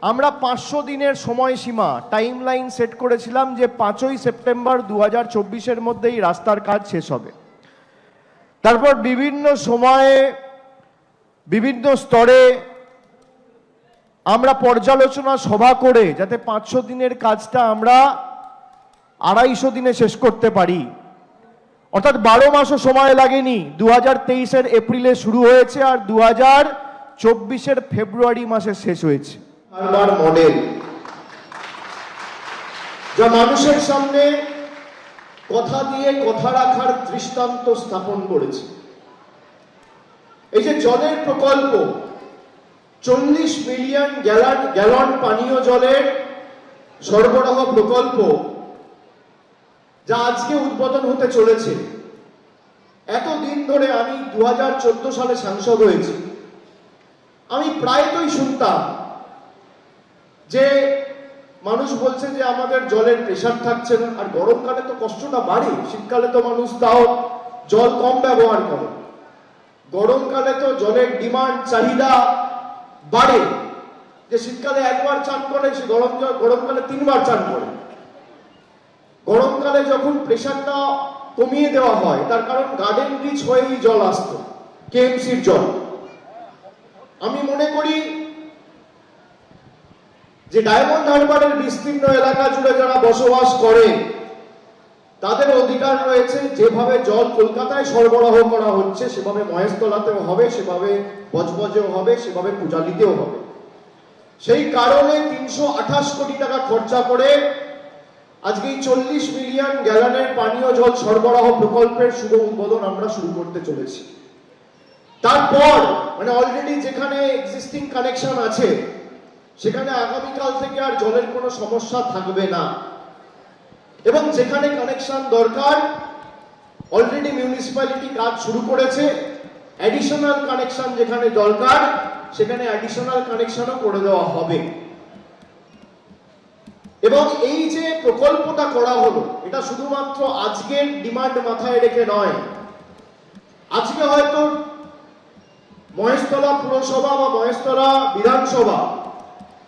আমরা 500 দিনের সময়সীমা টাইম লাইন সেট করেছিলাম যে 5ই সেপ্টেম্বর 2024-এর মধ্যেই রাস্তার কাজ শেষ হবে। তারপর বিভিন্ন সময়ে বিভিন্ন স্তরে আমরা পর্যালোচনা সভা করে যাতে 500 দিনের কাজটা আমরা 250 দিনে শেষ করতে পারি, অর্থাৎ 12 মাসও সময় লাগেনি। 2023-এর এপ্রিলে শুরু হয়েছে আর 2024-এর ফেব্রুয়ারি মাসে শেষ হয়েছে। বারবার মডেল যা মানুষের সামনে কথা দিয়ে কথা রাখার দৃষ্টান্ত স্থাপন করেছে। এই যে জলের প্রকল্প, 40 মিলিয়ন গ্যালন পানীয় জলের সরবরাহ প্রকল্প, যা আজকে উদ্বোধন হতে চলেছে। এতদিন ধরে আমি 2014 সালে সাংসদ হয়েছি, আমি প্রায়তই শুনতাম যে মানুষ বলছে যে আমাদের জলের প্রেশার থাকছে না। আর গরমকালে তো কষ্টটা বাড়ে, শীতকালে তো মানুষ তাও জল কম ব্যবহার করে, গরমকালে তো জলের ডিমান্ড চাহিদা বাড়ে, যে শীতকালে একবার চান করে সে গরমকালে 3 বার চান করে। গরমকালে যখন প্রেশারটা কমিয়ে দেওয়া হয়, তার কারণ গার্ডেন ব্রিজ হয়েই জল আসতো, কেএমসির জল। আমি মনে করি যে ডায়মন্ড হারবারের বিস্তীর্ণ এলাকা জুড়ে যারা বসবাস করে তাদের অধিকার রয়েছে, যেভাবে জল কলকাতায় সরবরাহ করা হচ্ছে সেভাবে মহেশতলাতেও হবে, সেভাবে বজবজেও হবে, সেভাবে পূজালিতেও হবে। সেই কারণে 328 কোটি টাকা খরচা করে আজকে এই 40 মিলিয়ন গ্যালনের পানীয় জল সরবরাহ প্রকল্পের শুভ উদ্বোধন আমরা শুরু করতে চলেছি। তারপর মানে অলরেডি যেখানে এক্সিস্টিং কানেকশন আছে সেখানে আগামীকাল থেকে আর জলের কোনো সমস্যা থাকবে না, এবং যেখানে কানেকশন দরকার অলরেডি মিউনিসিপ্যালিটি কাজ শুরু করেছে। অ্যাডিশনাল কানেকশন যেখানে দরকার সেখানে অ্যাডিশনাল কানেকশনও করে দেওয়া হবে। এবং এই যে প্রকল্পটা করা হলো, এটা শুধুমাত্র আজকের ডিমান্ড মাথায় রেখে নয়। আজকে হয়তো মহেশতলা পুরসভা বা মহেশতলা বিধানসভা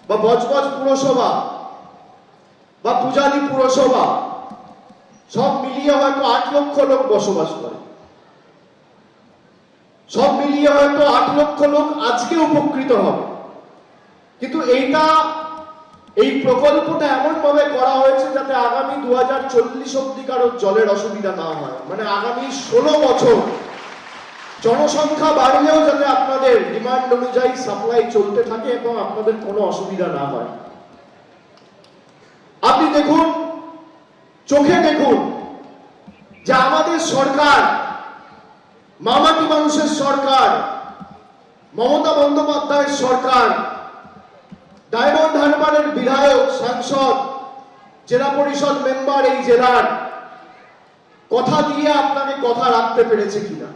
বা বজবজ পুরসভা বা পূজালি পুরসভা সব মিলিয়ে হয়তো 8 লক্ষ লোক বসবাস করে। সব মিলিয়ে হয়তো 8 লক্ষ লোক আজকে উপকৃত হবে। কিন্তু এই প্রকল্পটা এমন ভাবে করা হয়েছে যাতে আগামী 2040 অব্দি কারোর জলের অসুবিধা না হয়। মানে আগামী 16 বছর জনসংখ্যা বাড়লেও যাতে আপনাদের ডিমান্ড অনুযায়ী সাপ্লাই চলতে থাকে এবং আপনাদের কোনো অসুবিধা না হয়। আপনি দেখুন, চোখে দেখুন যে আমাদের সরকার, মামাটি মানুষের সরকার, মমতা বন্দ্যোপাধ্যায়ের সরকার, ডায়মন্ড হারবারের বিধায়ক, সাংসদ, জেলা পরিষদ মেম্বার এই জেলার কথা দিয়ে আপনাকে কথা রাখতে পেরেছে কিনা।